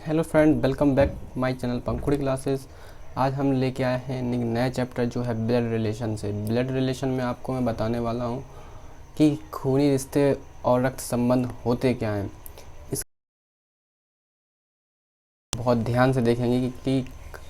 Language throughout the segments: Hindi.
Hello friend, welcome back my channel Pankhuri classes. आज हम लेके आए हैं एक नया चैप्टर जो है ब्लड रिलेशन से। ब्लड रिलेशन में आपको मैं बताने वाला हूँ कि खूनी रिश्ते और रक्त संबंध होते क्या हैं। इस बहुत ध्यान से देखेंगे कि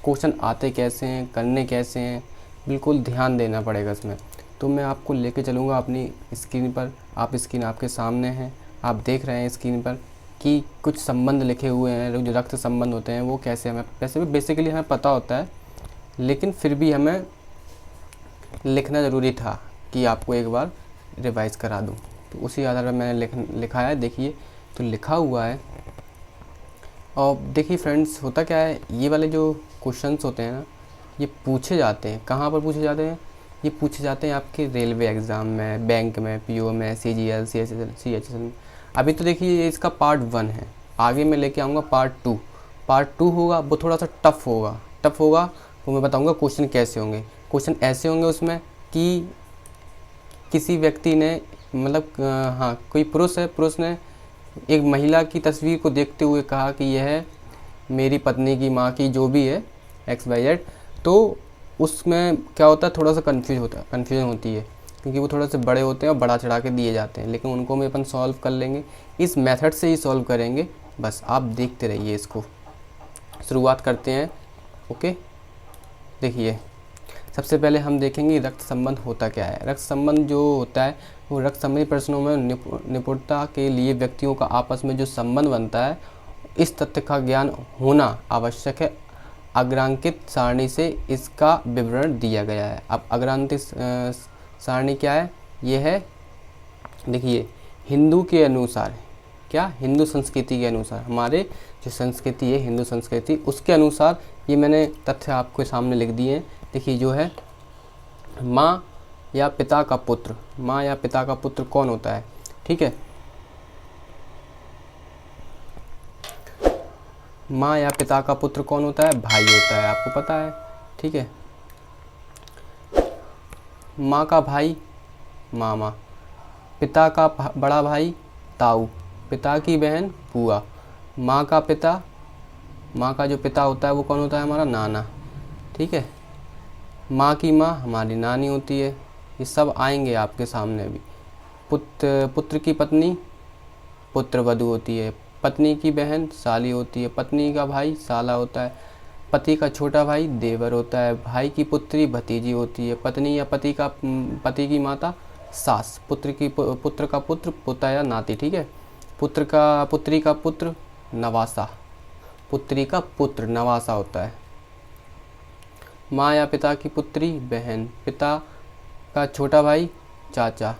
क्वेश्चन आते कैसे हैं, करने कैसे हैं, बिल्कुल ध्यान देना पड़ेगा इसमें। तो मैं आपको लेके चलूँगा अपनी स्क्रीन पर। आप स्क्रीन आपके सामने है, आप देख रहे हैं स्क्रीन पर कि कुछ संबंध लिखे हुए हैं। जो रक्त संबंध होते हैं वो कैसे हमें वैसे भी बेसिकली हमें पता होता है, लेकिन फिर भी हमें लिखना ज़रूरी था कि आपको एक बार रिवाइज करा दूं। तो उसी आधार पर मैंने लिखा है। देखिए, तो लिखा हुआ है। और देखिए फ्रेंड्स, होता क्या है, ये वाले जो क्वेश्चंस होते हैं ना, ये पूछे जाते हैं। कहाँ पर पूछे जाते हैं? ये पूछे जाते हैं आपके रेलवे एग्ज़ाम में, बैंक में, पीओ में, सीजीएल, सीएचएसएल में। अभी तो देखिए ये इसका पार्ट 1 है, आगे मैं लेके आऊँगा पार्ट 2। पार्ट 2 होगा, वो थोड़ा सा टफ होगा। वो मैं बताऊँगा क्वेश्चन कैसे होंगे। क्वेश्चन ऐसे होंगे उसमें कि किसी व्यक्ति ने हाँ, कोई पुरुष है, पुरुष ने एक महिला की तस्वीर को देखते हुए कहा कि यह मेरी पत्नी की माँ की जो भी है XYZ। तो उसमें क्या होता है, थोड़ा सा कन्फ्यूजन होती है, क्योंकि वो थोड़े से बड़े होते हैं और बढ़ा चढ़ा के दिए जाते हैं, लेकिन उनको भी अपन सॉल्व कर लेंगे। इस मेथड से ही सॉल्व करेंगे, बस आप देखते रहिए इसको। शुरुआत करते हैं। ओके, देखिए, सबसे पहले हम देखेंगे रक्त संबंध होता क्या है। रक्त संबंध जो होता है वो रक्त संबंधी प्रश्नों में निपुणता के लिए व्यक्तियों का आपस में जो संबंध बनता है, इस तथ्य का ज्ञान होना आवश्यक है। अग्रांकित सारणी से इसका विवरण दिया गया है। अब अग्रांकित सारणी क्या है? ये है, देखिए, हिंदू के अनुसार, क्या, हिंदू संस्कृति के अनुसार, हमारे जो संस्कृति है हिंदू संस्कृति, उसके अनुसार ये मैंने तथ्य आपके सामने लिख दिए हैं। देखिए, जो है माँ या पिता का पुत्र, माँ या पिता का पुत्र कौन होता है? ठीक है, माँ या पिता का पुत्र कौन होता है? भाई होता है, आपको पता है। ठीक है, माँ का भाई मामा, पिता का बड़ा भाई ताऊ, पिता की बहन बुआ, माँ का पिता, माँ का जो पिता होता है वो कौन होता है? हमारा नाना। ठीक है, माँ की माँ हमारी नानी होती है। ये सब आएंगे आपके सामने भी। पुत्र की पत्नी पुत्रवधू होती है, पत्नी की बहन साली होती है, पत्नी का भाई साला होता है, पति का छोटा भाई देवर होता है, भाई की पुत्री भतीजी होती है, पत्नी या पति की माता सास, पुत्र का पुत्र पोता या नाती। ठीक है, पुत्री का पुत्र नवासा, पुत्री का पुत्र नवासा होता है। माँ या पिता की पुत्री बहन, पिता का छोटा भाई चाचा,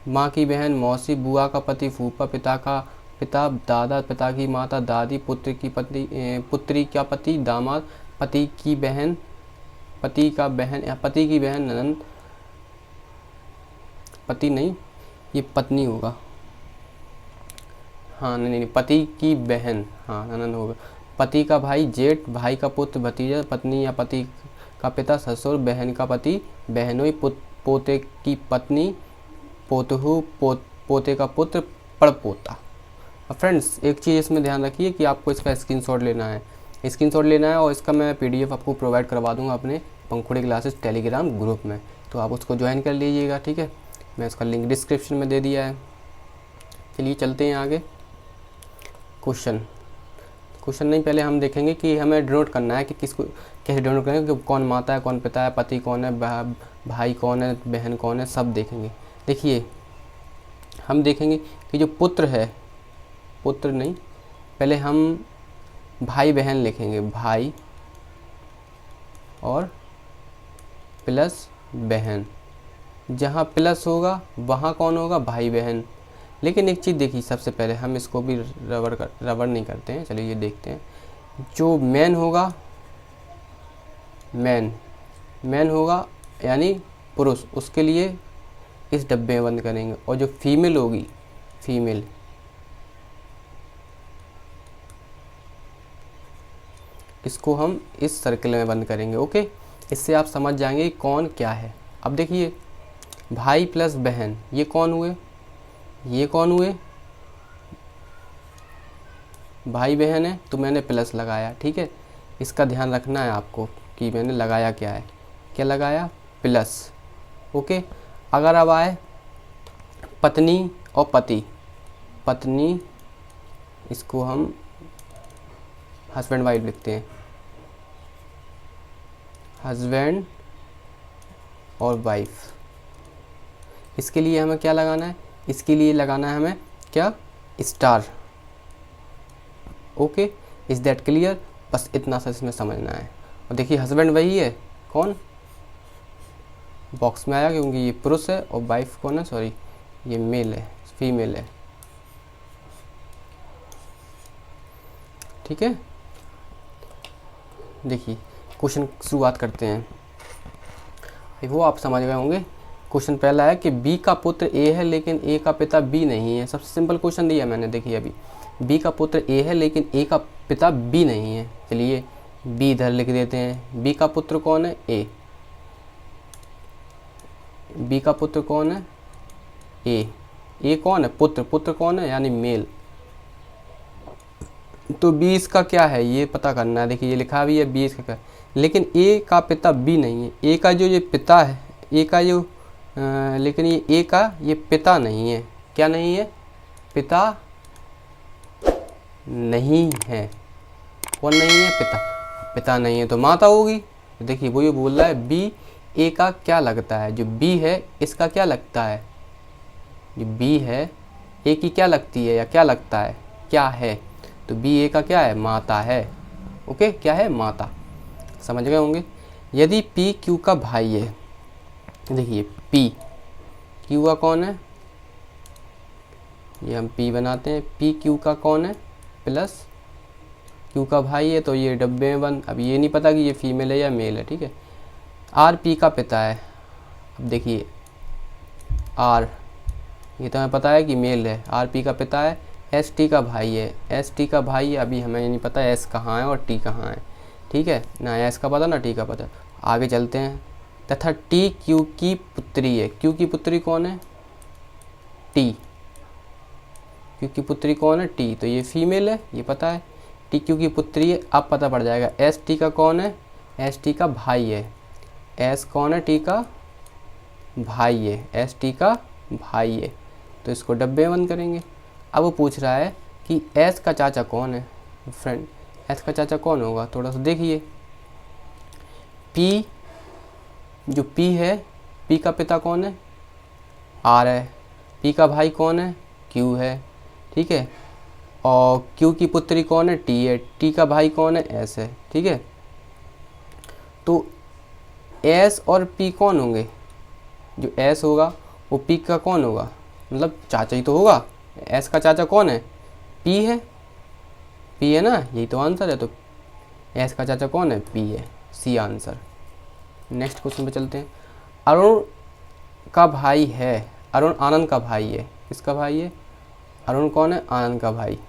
माँ की बहन मौसी, बुआ का पति फूफा, पिता का पिता दादा, पिता की माता दादी, पुत्री का पति दामाद, पति की बहन ननंद, पति नहीं, ये पत्नी होगा। हाँ, नहीं, पति की बहन, हाँ, ननंद होगा। पति का भाई जेठ, भाई का पुत्र भतीजा, पत्नी या पति का पिता ससुर, बहन का पति बहनोई, पोते की पत्नी पोतहू, पोते का पुत्र पड़पोता। अब फ्रेंड्स, एक चीज़ इसमें ध्यान रखिए कि आपको इसका स्क्रीनशॉट लेना है। और इसका मैं PDF आपको प्रोवाइड करवा दूंगा अपने पंखुड़ी क्लासेस टेलीग्राम ग्रुप में, तो आप उसको ज्वाइन कर लीजिएगा। ठीक है, मैं इसका लिंक डिस्क्रिप्शन में दे दिया है। चलिए चलते हैं आगे। क्वेश्चन नहीं, पहले हम देखेंगे कि हमें डिनोट करना है कि किसको कैसे डिनोट करेंगे, कि कौन माता है, कौन पिता है, पति कौन है, भाई कौन है, बहन कौन है, सब देखेंगे। देखिए, हम देखेंगे कि जो पुत्र है, पुत्र नहीं, पहले हम भाई बहन लिखेंगे, भाई और प्लस बहन। जहाँ प्लस होगा वहाँ कौन होगा? भाई बहन। लेकिन एक चीज़ देखिए, सबसे पहले हम इसको भी रबर नहीं करते हैं। चलिए ये देखते हैं। जो मैन होगा, मैन होगा यानी पुरुष, उसके लिए इस डब्बे में बंद करेंगे। और जो फीमेल होगी, फीमेल, इसको हम इस सर्कल में बंद करेंगे। ओके, इससे आप समझ जाएंगे कौन क्या है। अब देखिए, भाई प्लस बहन, ये कौन हुए? ये कौन हुए? भाई बहन है तो मैंने प्लस लगाया, ठीक है। इसका ध्यान रखना है आपको कि मैंने लगाया क्या है, क्या लगाया, प्लस। ओके। अगर अब आए पत्नी और पति, पत्नी, इसको हम हस्बैंड वाइफ लिखते हैं, हस्बैंड और वाइफ। इसके लिए हमें क्या लगाना है, इसके लिए लगाना है हमें क्या, star. Okay, is that clear? बस इतना सा इसमें समझना है। और देखिए हस्बैंड वही है, कौन बॉक्स में आया क्योंकि ये पुरुष है, और वाइफ कौन है, सॉरी ये मेल है, फीमेल है, ठीक है। देखिए क्वेश्चन शुरुआत करते हैं, वो आप समझ गए होंगे। क्वेश्चन पहला है कि बी का पुत्र ए है लेकिन ए का पिता बी नहीं है। सबसे सिंपल क्वेश्चन दिया मैंने, देखिए अभी बी का पुत्र ए है लेकिन ए का पिता बी नहीं है। चलिए बी इधर लिख देते हैं। बी का पुत्र कौन है, ए। बी का पुत्र कौन है, ए कौन है, पुत्र, पुत्र कौन है यानी मेल। तो बी इसका क्या है ये पता करना है। देखिए ये लिखा भी है बी इसका क्या है, लेकिन ए का पिता बी नहीं है। ए का जो ये पिता है, ए का जो लेकिन ये ए का ये पिता नहीं है। क्या नहीं है, पिता नहीं है। कौन नहीं है, पिता। पिता नहीं है तो माता होगी। देखिए वो ये बोल रहा है बी ए का क्या लगता है, जो बी है इसका क्या लगता है, जो बी है ए की क्या लगती है या क्या लगता है, क्या है। तो बी ए का क्या है, माता है। ओके, क्या है, माता। समझ गए होंगे। यदि पी क्यू का भाई है, देखिए पी क्यू का कौन है, ये हम पी बनाते हैं, पी क्यू का कौन है, प्लस क्यू का भाई है तो ये डब्बे में बंद। अब ये नहीं पता कि ये फीमेल है या मेल है, ठीक है। आर पी का पिता है। अब देखिए आर, ये तो हमें पता है कि मेल है, आर पी का पिता है। एस टी का भाई है, एस टी का भाई है, अभी हमें नहीं पता एस कहाँ है और टी कहाँ है, ठीक है ना, एस का पता ना टी का पता। आगे चलते हैं। तथा टी क्यू की पुत्री है। क्यू की पुत्री कौन है, टी। क्यू की पुत्री कौन है, टी, तो ये फीमेल है, ये पता है। टी क्यू की पुत्री है, अब पता पड़ जाएगा। एस टी का कौन है, एस टी का भाई है। एस कौन है, टी का भाई है, एस टी का भाई है, तो इसको डब्बे में बंद करेंगे। अब वो पूछ रहा है कि एस का चाचा कौन है। फ्रेंड एस का चाचा कौन होगा, थोड़ा सा देखिए। पी, जो पी है, पी का पिता कौन है, आर है। पी का भाई कौन है, क्यू है, ठीक है। और क्यू की पुत्री कौन है, टी है। टी का भाई कौन है, एस है, ठीक है। तो एस और पी कौन होंगे, जो एस होगा वो पी का कौन होगा, मतलब चाचा ही तो होगा। एस का चाचा कौन है, पी है, पी है ना, यही तो आंसर है। तो एस का चाचा कौन है, पी है, सी आंसर। नेक्स्ट क्वेश्चन पे चलते हैं। अरुण का भाई है, अरुण आनंद का भाई है। किसका भाई है, अरुण कौन है, आनंद का भाई,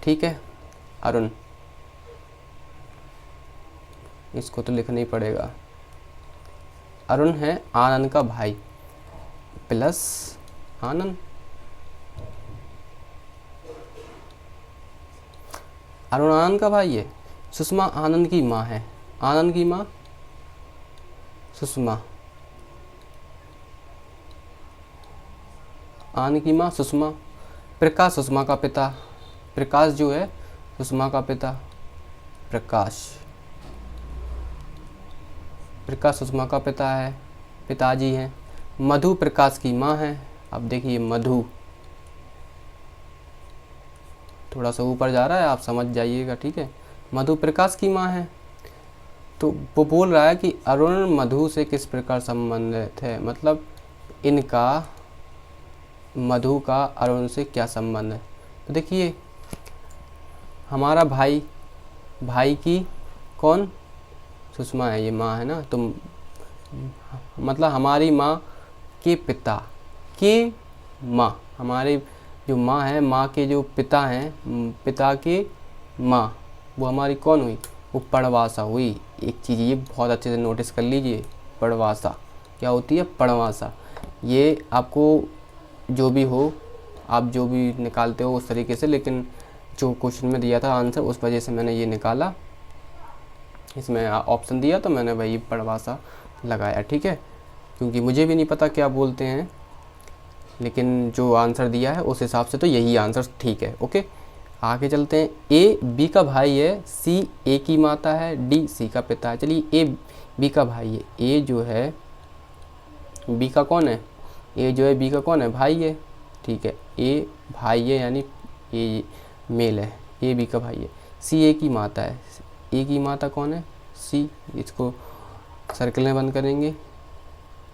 ठीक है। अरुण, इसको तो लिखना ही पड़ेगा। अरुण है आनंद का भाई, प्लस आनंद। अरुण आनंद का भाई है। सुषमा आनंद की माँ है। आनंद की माँ सुषमा, आनंद की माँ सुषमा। प्रकाश सुषमा का पिता, प्रकाश जो है सुषमा का पिता, प्रकाश। प्रकाश सुषमा का पिता है, पिताजी हैं। मधु प्रकाश की माँ है। अब देखिए मधु थोड़ा सा ऊपर जा रहा है, आप समझ जाइएगा, ठीक है। मधु प्रकाश की माँ है। तो वो बोल रहा है कि अरुण मधु से किस प्रकार संबंधित है, मतलब इनका, मधु का अरुण से क्या संबंध है। तो देखिए हमारा भाई, भाई की कौन, सुषमा है, ये माँ है ना, तो मतलब हमारी माँ के पिता के माँ, हमारी जो माँ है, माँ के जो पिता हैं, पिता के माँ, वो हमारी कौन हुई, वो पड़वासा हुई। एक चीज़ ये बहुत अच्छे से नोटिस कर लीजिए, पड़वासा क्या होती है, पड़वासा। ये आपको जो भी हो, आप जो भी निकालते हो उस तरीके से, लेकिन जो क्वेश्चन में दिया था आंसर, उस वजह से मैंने ये निकाला, इसमें ऑप्शन दिया तो मैंने वही परिभाषा लगाया, ठीक है, क्योंकि मुझे भी नहीं पता क्या बोलते हैं, लेकिन जो आंसर दिया है उस हिसाब से तो यही आंसर ठीक है। ओके, आगे चलते हैं। ए बी का भाई है, सी ए की माता है, डी सी का पिता है। चलिए ए बी का भाई है, ए जो है बी का कौन है, ए जो है बी का कौन है, भाई है, ठीक है, ए भाई है यानी ए मेल है, ए बी का भाई है। सी ए की माता है, ए की माता कौन है, सी, इसको सर्कल में बंद करेंगे।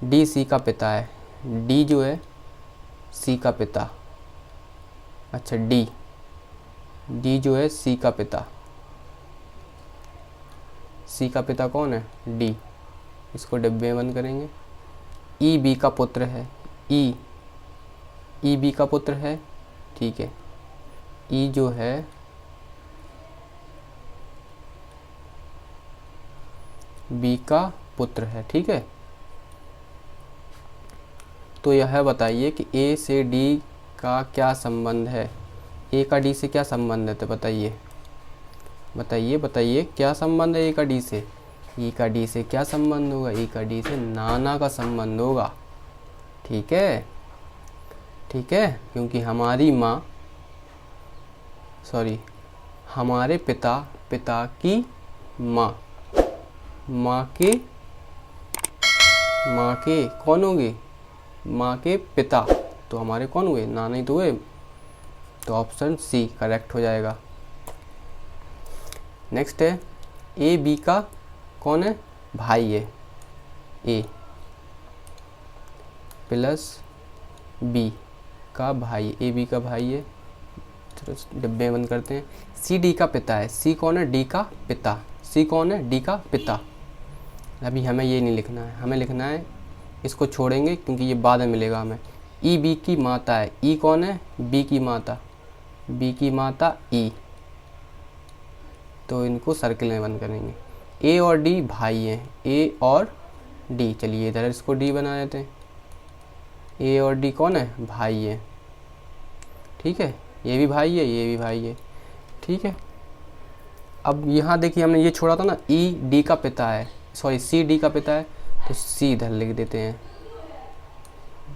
डी सी का पिता है, डी जो है सी का पिता, अच्छा डी जो है सी का पिता, सी का पिता कौन है, डी, इसको डिब्बे में बंद करेंगे। ई बी का पुत्र है, ई बी का पुत्र है, ठीक है, ई जो है बी का पुत्र है, ठीक है। तो यह बताइए कि ए से डी का क्या संबंध है, ए का डी से क्या संबंध है, तो बताइए बताइए बताइए क्या संबंध है ए का डी से, ई का डी से क्या संबंध होगा, ई का डी से नाना का संबंध होगा, ठीक है, ठीक है, क्योंकि हमारी माँ, सॉरी, हमारे पिता, पिता की माँ, माँ के कौन होंगे, माँ के पिता, तो हमारे कौन हुए, नाना ही तो हुए, तो ऑप्शन सी करेक्ट हो जाएगा। नेक्स्ट है, ए बी का कौन है, भाई है, ए प्लस बी का भाई, ए बी का भाई है, चलो डिब्बे में बंद करते हैं। सी डी का पिता है, सी कौन है, डी का पिता, सी कौन है, डी का पिता। अभी हमें ये नहीं लिखना है, हमें लिखना है, इसको छोड़ेंगे क्योंकि ये बाद में मिलेगा हमें। ई बी की माता है, ई कौन है, बी की माता, बी की माता ई, तो इनको सर्किल में बंद करेंगे। ए और डी भाई हैं, ए और डी, चलिए इधर इसको डी बना देते हैं। ए और डी कौन है, भाई है, ठीक है, ये भी भाई है, ये भी भाई है, ठीक है। अब यहाँ देखिए हमने ये छोड़ा था ना, ई डी का पिता है, सॉरी सी डी का पिता है, तो सी इधर लिख देते हैं,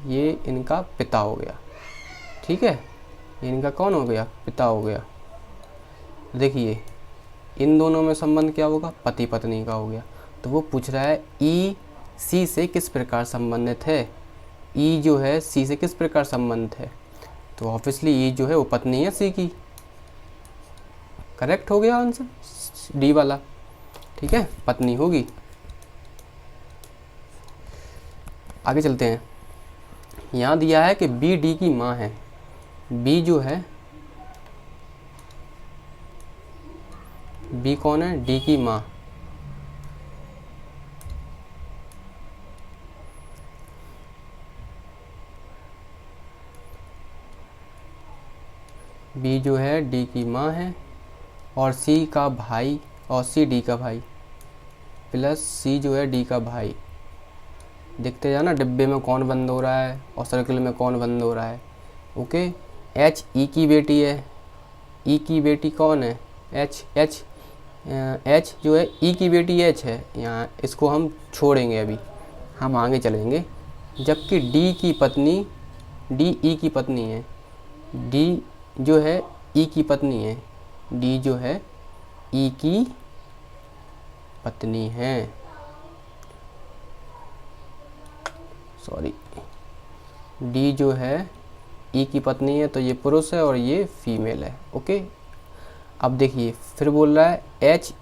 ये इनका पिता हो गया, ठीक है, ये इनका कौन हो गया, पिता हो गया। देखिए इन दोनों में संबंध क्या होगा, पति पत्नी का हो गया। तो वो पूछ रहा है ई सी से किस प्रकार संबंधित है, ई जो है सी से किस प्रकार संबंधित है, तो ऑब्वियसली ई जो है वो पत्नी है सी की, करेक्ट हो गया आंसर डी वाला, ठीक है, पत्नी होगी। आगे चलते हैं। यहाँ दिया है कि बी डी की माँ है, बी जो है, बी कौन है, डी की माँ, बी जो है डी की माँ है, और सी का भाई, और सी डी का भाई, प्लस सी जो है डी का भाई। देखते जाना डिब्बे में कौन बंद हो रहा है और सर्कल में कौन बंद हो रहा है। ओके, एच ई की बेटी है, ई की बेटी कौन है, एच जो है ई की बेटी एच है, यहाँ इसको हम छोड़ेंगे, अभी हम आगे चलेंगे। जबकि डी की पत्नी, डी ई की पत्नी है, डी जो है ई की पत्नी है, डी जो है ई की पत्नी है, सॉरी, डी जो है ई की पत्नी है, तो ये पुरुष है और ये फीमेल है। ओके, अब देखिए फिर बोल रहा है एच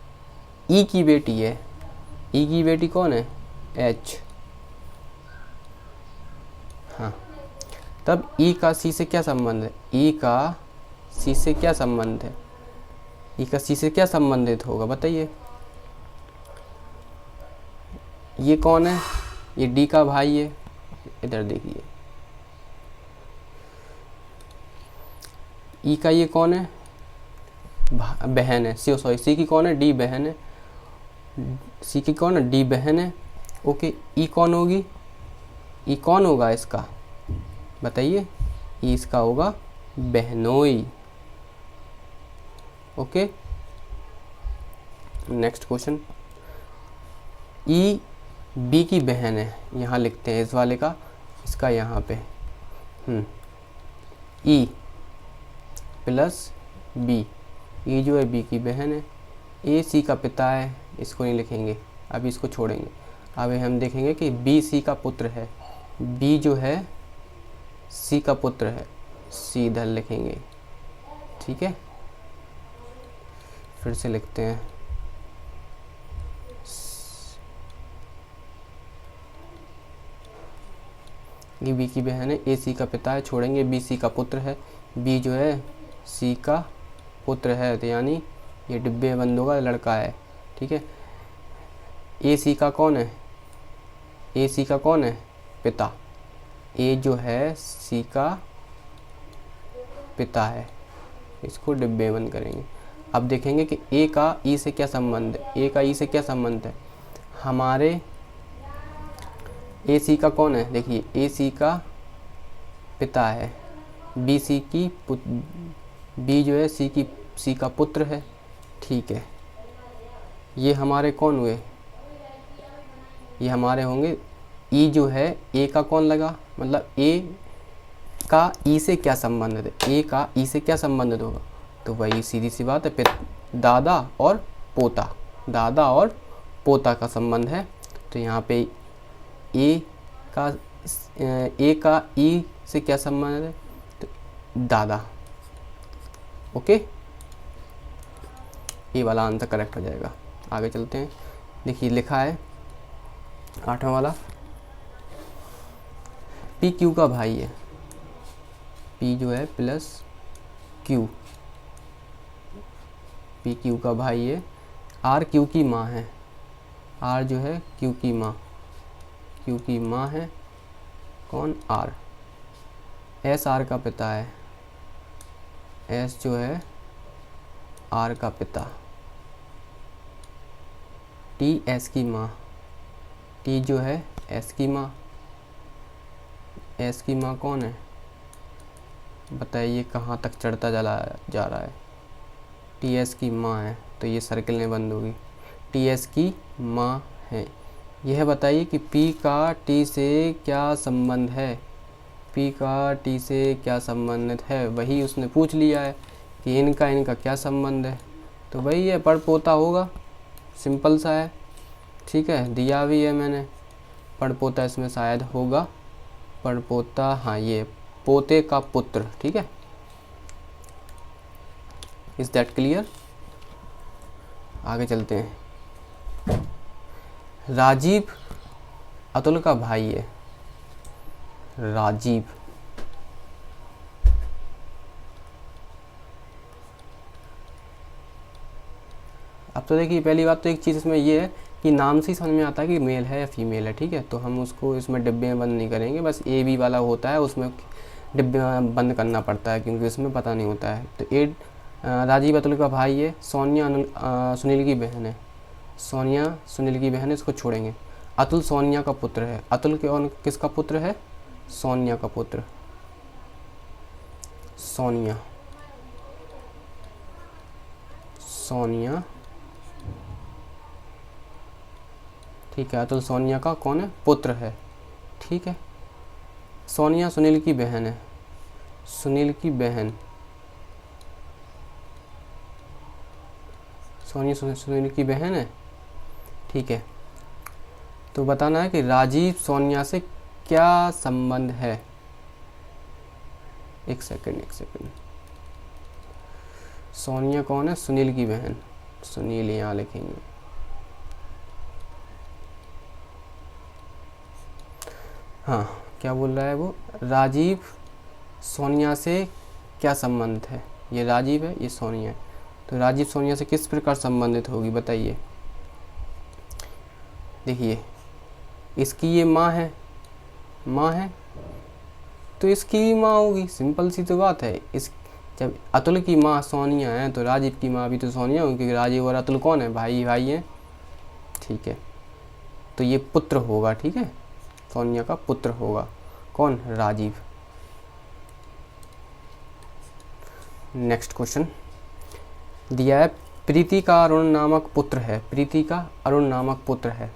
ई की बेटी है, ई की बेटी कौन है, एच, हाँ, तब ई का सी से क्या संबंध है, ई का सी से क्या संबंध है, ई का सी से क्या संबंधित होगा बताइए। ये कौन है, ये डी का भाई है, इधर देखिए, ई का ये कौन है, बहन है, सॉरी सी की कौन है, डी बहन है, सी की कौन है, डी बहन है। ओके, ई कौन होगी, ई कौन होगा इसका बताइए, ई इसका होगा बहनोई, okay. Next question, E B की बहन है, यहाँ लिखते हैं इस वाले का, इसका यहाँ पे ई प्लस बी, ई जो है बी की बहन है, ए सी का पिता है, इसको नहीं लिखेंगे, अभी इसको छोड़ेंगे। अभी हम देखेंगे कि बी सी का पुत्र है, बी जो है सी का पुत्र है, सी इधर लिखेंगे, ठीक है। फिर से लिखते हैं, ये बी की बहन है, ए सी का पिता है, छोड़ेंगे, बी सी का पुत्र है, बी जो है सी का पुत्र है, तो यानी ये डिब्बे बंदों का लड़का है, ठीक है। ए सी का कौन है, ए सी का कौन है, पिता, ए जो है सी का पिता है, इसको डिब्बे बंद करेंगे। अब देखेंगे कि ए का ई से क्या संबंध है, ए का ई से क्या संबंध है, हमारे ए सी का कौन है, देखिए ए सी का पिता है, बी सी की बी जो है सी का पुत्र है, ठीक है। ये हमारे कौन हुए, ये हमारे होंगे, ई जो है ए का कौन लगा, मतलब ए का ई से क्या संबंधित है, ए का ई से क्या संबंधित होगा, तो वही सीधी सी बात है, दादा और पोता, दादा और पोता का संबंध है। तो यहाँ पे ए का ई से क्या संबंध है, तो दादा, ओके, ये वाला आंसर करेक्ट हो जाएगा। आगे चलते हैं, देखिए लिखा है 8वां वाला, पी क्यू का भाई है, पी जो है प्लस क्यू, पी क्यू का भाई है, आर क्यू की माँ है, आर जो है क्यू की माँ, क्यू की माँ है कौन, आर, एस आर का पिता है, एस जो है आर का पिता, टी एस की माँ, टी जो है एस की माँ, एस की माँ कौन है, बताइए कहाँ तक चढ़ता चला जा रहा है, टी एस की माँ है, तो ये सर्किल में बंद होगी, टी एस की माँ है। यह बताइए कि पी का टी से क्या संबंध है, पी का टी से क्या संबंधित है, वही उसने पूछ लिया है कि इनका क्या संबंध है, तो वही है पड़पोता होगा, सिंपल सा है, ठीक है, दिया भी है मैंने, पड़पोता इसमें शायद होगा, पड़पोता, हाँ ये पोते का पुत्र, ठीक है। Is that clear. आगे चलते हैं, राजीव अतुल का भाई है, राजीव, अब तो देखिए पहली बात तो एक चीज़ इसमें ये है कि नाम से ही समझ में आता है कि मेल है या फीमेल है, ठीक है, तो हम उसको इसमें डिब्बे में बंद नहीं करेंगे, बस ए बी वाला होता है उसमें डिब्बे में बंद करना पड़ता है क्योंकि उसमें पता नहीं होता है। तो ए राजीव अतुल का भाई है, सोनिया सुनील की बहन है, सोनिया सुनील की बहन है, इसको छोड़ेंगे। अतुल सोनिया का पुत्र है, अतुल के और किसका पुत्र है, सोनिया का पुत्र, सोनिया, सोनिया, ठीक है, अतुल सोनिया का कौन है, पुत्र है, ठीक है। सोनिया सुनील की बहन है, सुनील की बहन, सोनिया सुनील की बहन है, ठीक है। तो बताना है कि राजीव सोनिया से क्या संबंध है, एक सेकंड, सोनिया कौन है, सुनील की बहन, सुनील यहाँ लिखेंगे, हाँ क्या बोल रहा है वो, राजीव सोनिया से क्या संबंध है, ये राजीव है ये सोनिया है, तो राजीव सोनिया से किस प्रकार संबंधित होगी बताइए। देखिए इसकी ये माँ है, तो इसकी भी माँ होगी, सिंपल सी तो बात है। इस जब अतुल की माँ सोनिया है तो राजीव की माँ भी तो सोनिया होगी, क्योंकि राजीव और अतुल कौन है, भाई हैं, ठीक है, तो ये पुत्र होगा, ठीक है, सोनिया का पुत्र होगा कौन, राजीव। नेक्स्ट क्वेश्चन, दिया है प्रीति का अरुण नामक पुत्र है, प्रीति का अरुण नामक पुत्र है।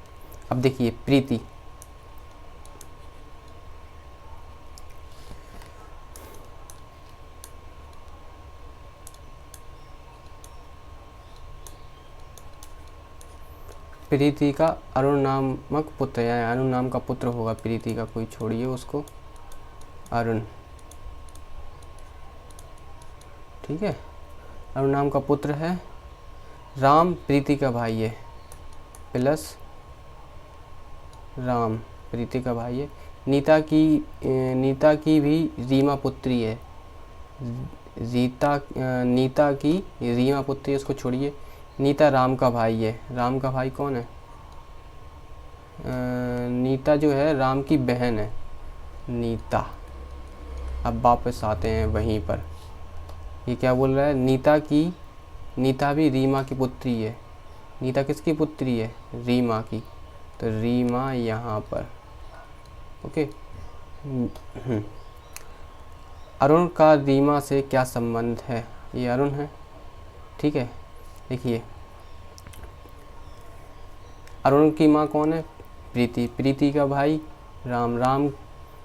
अब देखिए प्रीति, प्रीति का अरुण नामक पुत्र है, यानी अरुण नाम का पुत्र होगा प्रीति का, कोई छोड़िए उसको, अरुण, ठीक है, अरुण नाम का पुत्र है। राम प्रीति का भाई है, प्लस राम प्रीति का भाई है। नीता की भी रीमा पुत्री है, नीता की रीमा पुत्री है, उसको छोड़िए। नीता राम का भाई है, राम का भाई कौन है? नीता जो है राम की बहन है, नीता। अब वापस आते हैं वहीं पर, ये क्या बोल रहा है? नीता भी रीमा की पुत्री है। नीता किसकी पुत्री है? रीमा की, तो रीमा यहाँ पर, ओके। अरुण का रीमा से क्या संबंध है? ये अरुण है, ठीक है। देखिए अरुण की माँ कौन है? प्रीति, प्रीति का भाई राम, राम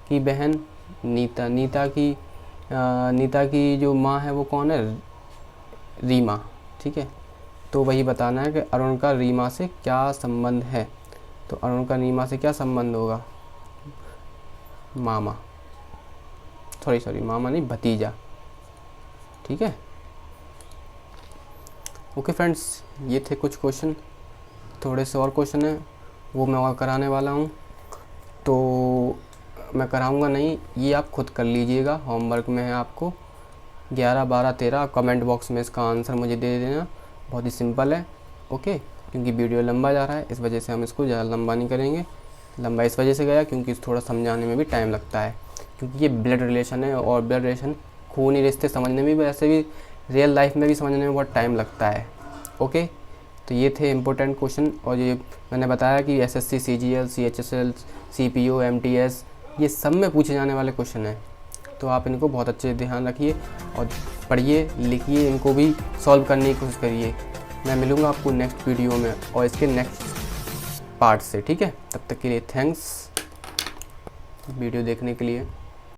की बहन नीता, नीता की जो माँ है वो कौन है? रीमा, ठीक है। तो वही बताना है कि अरुण का रीमा से क्या संबंध है। तो अरुण का रीमा से क्या संबंध होगा? मामा, सॉरी मामा नहीं, भतीजा, ठीक है। ओके फ्रेंड्स, ये थे कुछ क्वेश्चन, थोड़े से और क्वेश्चन हैं वो मैं और कराने वाला हूँ। तो मैं कराऊंगा नहीं, ये आप खुद कर लीजिएगा, होमवर्क में है आपको। 11, 12, 13 कमेंट बॉक्स में इसका आंसर मुझे दे देना, बहुत ही सिंपल है, ओके। क्योंकि वीडियो लंबा जा रहा है इस वजह से हम इसको ज़्यादा लंबा नहीं करेंगे। लंबा इस वजह से गया क्योंकि थोड़ा समझाने में भी टाइम लगता है, क्योंकि ये ब्लड रिलेशन है, और ब्लड रिलेशन खूनी रिश्ते समझने में भी, वैसे भी रियल लाइफ में भी समझने में बहुत टाइम लगता है, ओके। तो ये थे इम्पोर्टेंट क्वेश्चन, और ये मैंने बताया कि SSC, CGL, CHSL, CPO, MTS, ये सब में पूछे जाने वाले क्वेश्चन हैं। तो आप इनको बहुत अच्छे से ध्यान रखिए और पढ़िए, लिखिए, इनको भी सॉल्व करने की कोशिश करिए। मैं मिलूँगा आपको नेक्स्ट वीडियो में और इसके नेक्स्ट पार्ट से, ठीक है। तब तक के लिए थैंक्स वीडियो देखने के लिए।